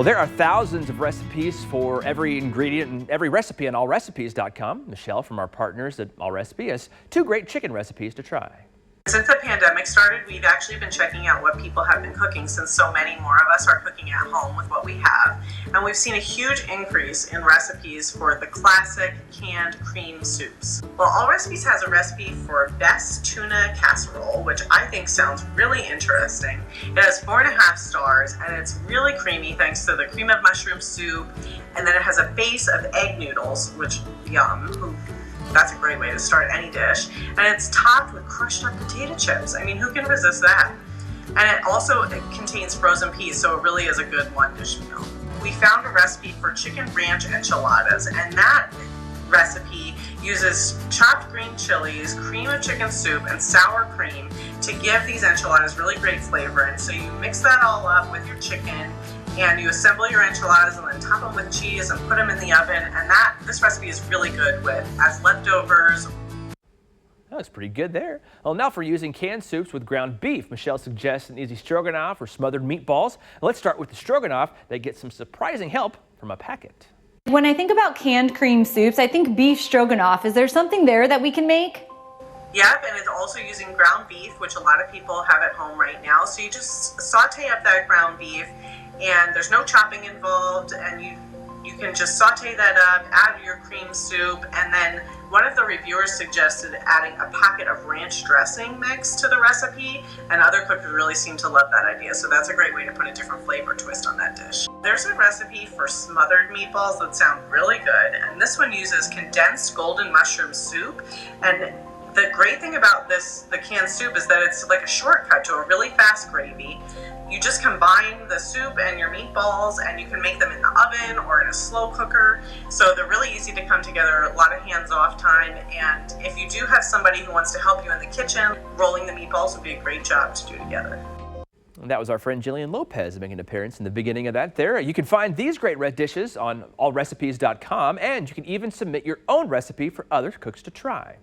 Well, there are thousands of recipes for every ingredient and every recipe on AllRecipes.com. Michelle from our partners at AllRecipe has two great chicken recipes to try. Since the pandemic started, we've actually been checking out what people have been cooking, since so many more of us are cooking at home with what we have. And we've seen a huge increase in recipes for the classic canned cream soups. Well, AllRecipes has a recipe for best tuna casserole, which I think sounds really interesting. It has 4.5 stars and it's really creamy thanks to the cream of mushroom soup. And then it has a base of egg noodles, which, yum. That's a great way to start any dish. And it's topped with crushed up potato chips. I mean, who can resist that? And it contains frozen peas, so it really is a good one-dish meal. We found a recipe for chicken ranch enchiladas, and that recipe uses chopped green chilies, cream of chicken soup, and sour cream to give these enchiladas really great flavor. And so you mix that all up with your chicken, and you assemble your enchiladas and then top them with cheese and put them in the oven. And this recipe is really good as leftovers. That looks pretty good there. Well, now for using canned soups with ground beef. Michelle suggests an easy stroganoff or smothered meatballs. Let's start with the stroganoff that gets some surprising help from a packet. When I think about canned cream soups, I think beef stroganoff. Is there something there that we can make? Yep, and it's also using ground beef, which a lot of people have at home right now. So you just saute up that ground beef, and there's no chopping involved, and you can just saute that up, add your cream soup, and then one of the reviewers suggested adding a packet of ranch dressing mix to the recipe, and other cookers really seem to love that idea, so that's a great way to put a different flavor twist on that dish. There's a recipe for smothered meatballs that sound really good, and this one uses condensed golden mushroom soup. And the great thing about the canned soup is that it's like a shortcut to a really fast gravy. You just combine the soup and your meatballs, and you can make them in the oven or in a slow cooker. So they're really easy to come together, a lot of hands-off time. And if you do have somebody who wants to help you in the kitchen, rolling the meatballs would be a great job to do together. And that was our friend Jillian Lopez making an appearance in the beginning of that there. You can find these great red dishes on allrecipes.com, and you can even submit your own recipe for other cooks to try.